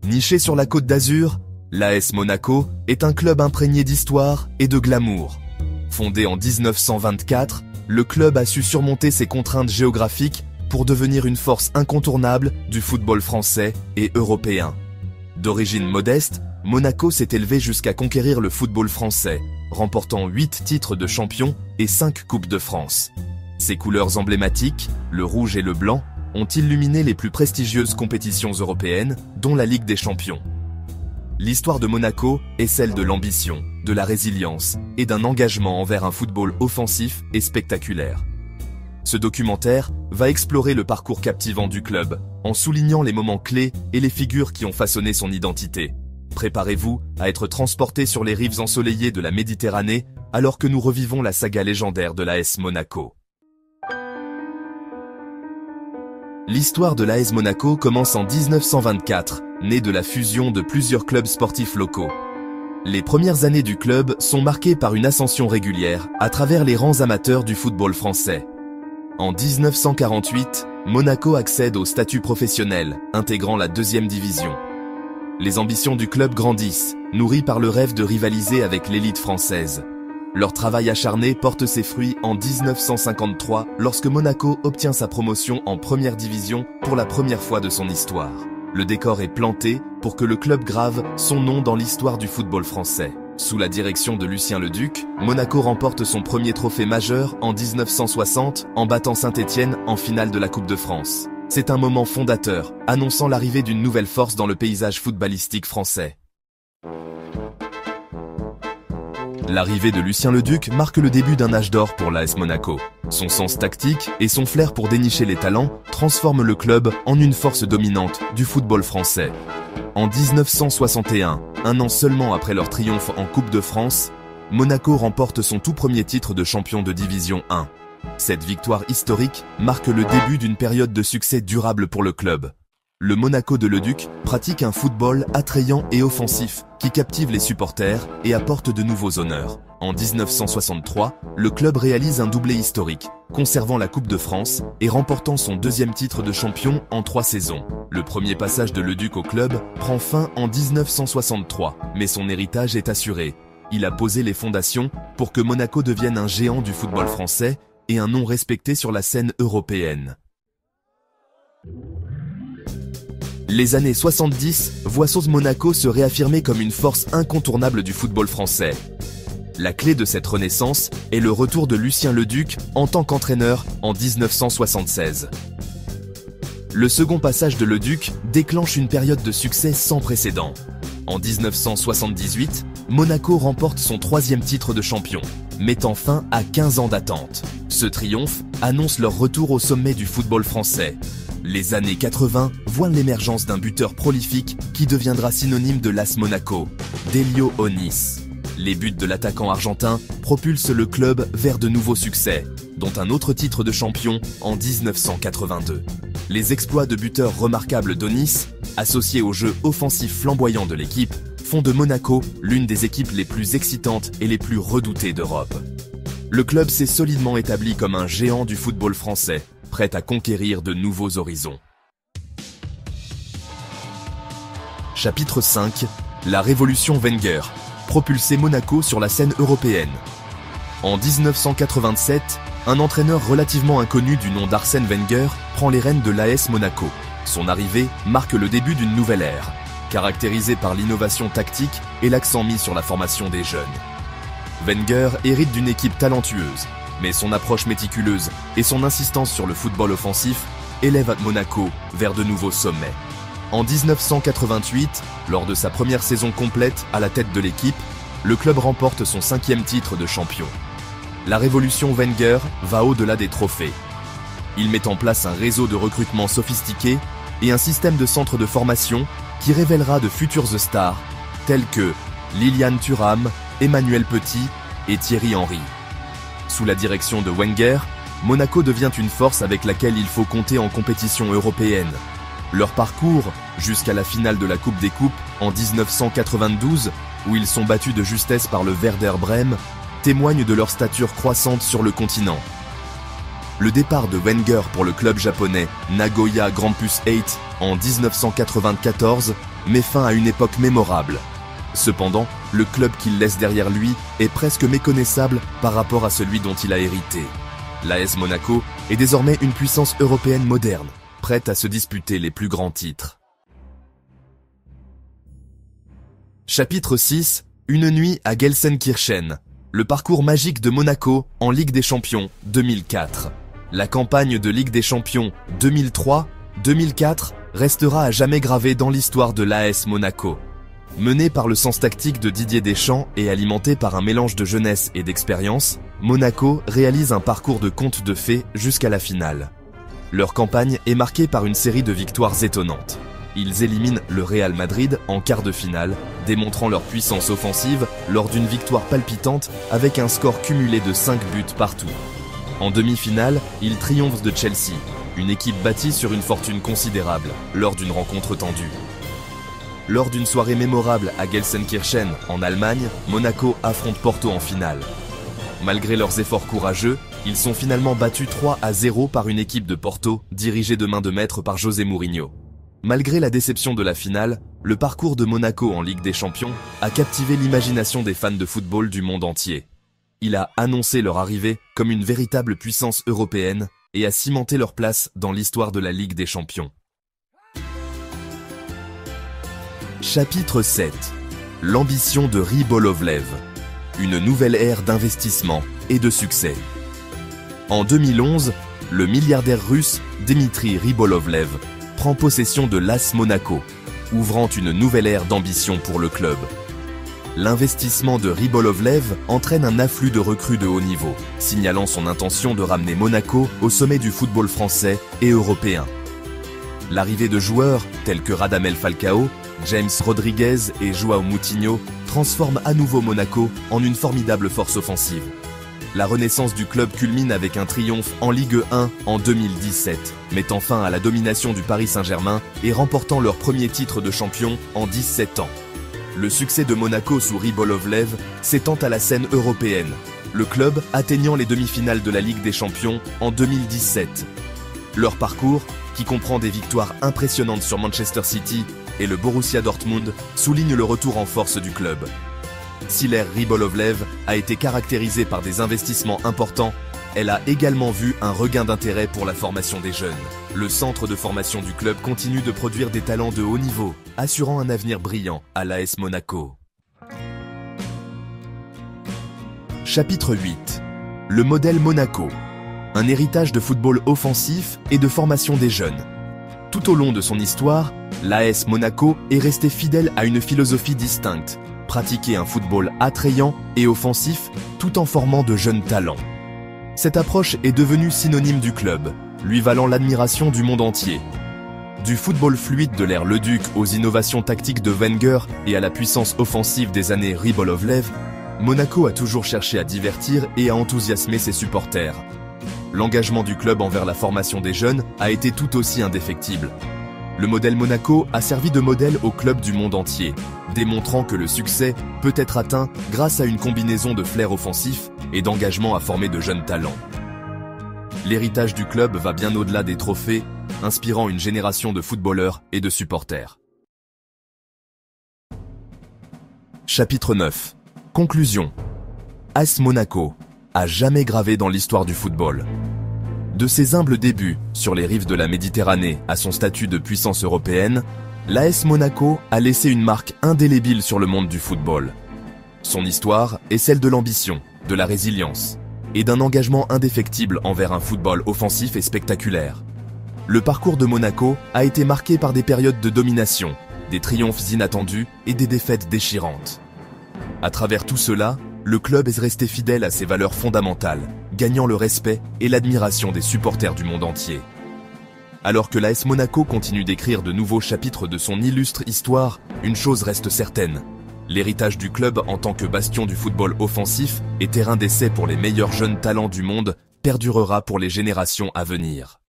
Niché sur la Côte d'Azur, l'AS Monaco est un club imprégné d'histoire et de glamour. Fondé en 1924, le club a su surmonter ses contraintes géographiques pour devenir une force incontournable du football français et européen. D'origine modeste, Monaco s'est élevé jusqu'à conquérir le football français, remportant 8 titres de champion et 5 Coupes de France. Ses couleurs emblématiques, le rouge et le blanc, ont illuminé les plus prestigieuses compétitions européennes, dont la Ligue des Champions. L'histoire de Monaco est celle de l'ambition, de la résilience et d'un engagement envers un football offensif et spectaculaire. Ce documentaire va explorer le parcours captivant du club, en soulignant les moments clés et les figures qui ont façonné son identité. Préparez-vous à être transporté sur les rives ensoleillées de la Méditerranée alors que nous revivons la saga légendaire de l'AS Monaco. L'histoire de l'AS Monaco commence en 1924, née de la fusion de plusieurs clubs sportifs locaux. Les premières années du club sont marquées par une ascension régulière à travers les rangs amateurs du football français. En 1948, Monaco accède au statut professionnel, intégrant la deuxième division. Les ambitions du club grandissent, nourries par le rêve de rivaliser avec l'élite française. Leur travail acharné porte ses fruits en 1953 lorsque Monaco obtient sa promotion en première division pour la première fois de son histoire. Le décor est planté pour que le club grave son nom dans l'histoire du football français. Sous la direction de Lucien Leduc, Monaco remporte son premier trophée majeur en 1960 en battant Saint-Étienne en finale de la Coupe de France. C'est un moment fondateur, annonçant l'arrivée d'une nouvelle force dans le paysage footballistique français. L'arrivée de Lucien Leduc marque le début d'un âge d'or pour l'AS Monaco. Son sens tactique et son flair pour dénicher les talents transforment le club en une force dominante du football français. En 1961, un an seulement après leur triomphe en Coupe de France, Monaco remporte son tout premier titre de champion de Division 1. Cette victoire historique marque le début d'une période de succès durable pour le club. Le Monaco de Leduc pratique un football attrayant et offensif qui captive les supporters et apporte de nouveaux honneurs. En 1963, le club réalise un doublé historique, conservant la Coupe de France et remportant son deuxième titre de champion en 3 saisons. Le premier passage de Leduc au club prend fin en 1963, mais son héritage est assuré. Il a posé les fondations pour que Monaco devienne un géant du football français et un nom respecté sur la scène européenne. Les années 70 voient SOS Monaco se réaffirmer comme une force incontournable du football français. La clé de cette renaissance est le retour de Lucien Leduc en tant qu'entraîneur en 1976. Le second passage de Leduc déclenche une période de succès sans précédent. En 1978, Monaco remporte son 3e titre de champion, mettant fin à 15 ans d'attente. Ce triomphe annonce leur retour au sommet du football français. Les années 80 voient l'émergence d'un buteur prolifique qui deviendra synonyme de l'AS Monaco, Delio Onis. Les buts de l'attaquant argentin propulsent le club vers de nouveaux succès, dont un autre titre de champion en 1982. Les exploits de buteur remarquables d'Onis, associés au jeu offensif flamboyant de l'équipe, font de Monaco l'une des équipes les plus excitantes et les plus redoutées d'Europe. Le club s'est solidement établi comme un géant du football français, prêt à conquérir de nouveaux horizons. Chapitre 5. La révolution Wenger, propulsé Monaco sur la scène européenne. En 1987, un entraîneur relativement inconnu du nom d'Arsène Wenger prend les rênes de l'AS Monaco. Son arrivée marque le début d'une nouvelle ère, caractérisée par l'innovation tactique et l'accent mis sur la formation des jeunes. Wenger hérite d'une équipe talentueuse, mais son approche méticuleuse et son insistance sur le football offensif élèvent Monaco vers de nouveaux sommets. En 1988, lors de sa première saison complète à la tête de l'équipe, le club remporte son 5e titre de champion. La révolution Wenger va au-delà des trophées. Il met en place un réseau de recrutement sophistiqué et un système de centres de formation qui révélera de futures stars telles que Liliane Thuram, Emmanuel Petit et Thierry Henry. Sous la direction de Wenger, Monaco devient une force avec laquelle il faut compter en compétition européenne. Leur parcours, jusqu'à la finale de la Coupe des Coupes en 1992, où ils sont battus de justesse par le Werder Brême, témoigne de leur stature croissante sur le continent. Le départ de Wenger pour le club japonais Nagoya Grampus 8 en 1994 met fin à une époque mémorable. Cependant, le club qu'il laisse derrière lui est presque méconnaissable par rapport à celui dont il a hérité. L'AS Monaco est désormais une puissance européenne moderne, prête à se disputer les plus grands titres. Chapitre 6. Une nuit à Gelsenkirchen. Le parcours magique de Monaco en Ligue des Champions 2004. La campagne de Ligue des Champions 2003-2004 restera à jamais gravée dans l'histoire de l'AS Monaco. Menée par le sens tactique de Didier Deschamps et alimentée par un mélange de jeunesse et d'expérience, Monaco réalise un parcours de conte de fées jusqu'à la finale. Leur campagne est marquée par une série de victoires étonnantes. Ils éliminent le Real Madrid en quart de finale, démontrant leur puissance offensive lors d'une victoire palpitante avec un score cumulé de 5 buts partout. En demi-finale, ils triomphent de Chelsea, une équipe bâtie sur une fortune considérable, lors d'une rencontre tendue. Lors d'une soirée mémorable à Gelsenkirchen, en Allemagne, Monaco affronte Porto en finale. Malgré leurs efforts courageux, ils sont finalement battus 3-0 par une équipe de Porto, dirigée de main de maître par José Mourinho. Malgré la déception de la finale, le parcours de Monaco en Ligue des Champions a captivé l'imagination des fans de football du monde entier. Il a annoncé leur arrivée comme une véritable puissance européenne et a cimenté leur place dans l'histoire de la Ligue des Champions. Chapitre 7. L'ambition de Rybolovlev. Une nouvelle ère d'investissement et de succès. En 2011, le milliardaire russe Dmitry Rybolovlev prend possession de l'AS Monaco, ouvrant une nouvelle ère d'ambition pour le club. L'investissement de Rybolovlev entraîne un afflux de recrues de haut niveau, signalant son intention de ramener Monaco au sommet du football français et européen. L'arrivée de joueurs tels que Radamel Falcao, James Rodriguez et João Moutinho transforme à nouveau Monaco en une formidable force offensive. La renaissance du club culmine avec un triomphe en Ligue 1 en 2017, mettant fin à la domination du Paris Saint-Germain et remportant leur premier titre de champion en 17 ans. Le succès de Monaco sous Rybolovlev s'étend à la scène européenne, le club atteignant les demi-finales de la Ligue des Champions en 2017. Leur parcours, qui comprend des victoires impressionnantes sur Manchester City et le Borussia Dortmund, souligne le retour en force du club. Si l'ère Rybolovlev a été caractérisée par des investissements importants, elle a également vu un regain d'intérêt pour la formation des jeunes. Le centre de formation du club continue de produire des talents de haut niveau, assurant un avenir brillant à l'AS Monaco. Chapitre 8. Le modèle Monaco. Un héritage de football offensif et de formation des jeunes. Tout au long de son histoire, l'AS Monaco est resté fidèle à une philosophie distincte, pratiquer un football attrayant et offensif tout en formant de jeunes talents. Cette approche est devenue synonyme du club, lui valant l'admiration du monde entier. Du football fluide de l'ère Leduc aux innovations tactiques de Wenger et à la puissance offensive des années Rybolovlev, Monaco a toujours cherché à divertir et à enthousiasmer ses supporters. L'engagement du club envers la formation des jeunes a été tout aussi indéfectible. Le modèle Monaco a servi de modèle aux clubs du monde entier, démontrant que le succès peut être atteint grâce à une combinaison de flair offensif et d'engagement à former de jeunes talents. L'héritage du club va bien au-delà des trophées, inspirant une génération de footballeurs et de supporters. Chapitre 9. Conclusion. AS Monaco, à jamais gravé dans l'histoire du football. De ses humbles débuts sur les rives de la Méditerranée à son statut de puissance européenne, l'AS Monaco a laissé une marque indélébile sur le monde du football. Son histoire est celle de l'ambition, de la résilience et d'un engagement indéfectible envers un football offensif et spectaculaire. Le parcours de Monaco a été marqué par des périodes de domination, des triomphes inattendus et des défaites déchirantes. À travers tout cela, le club est resté fidèle à ses valeurs fondamentales, gagnant le respect et l'admiration des supporters du monde entier. Alors que l'AS Monaco continue d'écrire de nouveaux chapitres de son illustre histoire, une chose reste certaine. L'héritage du club en tant que bastion du football offensif et terrain d'essai pour les meilleurs jeunes talents du monde perdurera pour les générations à venir.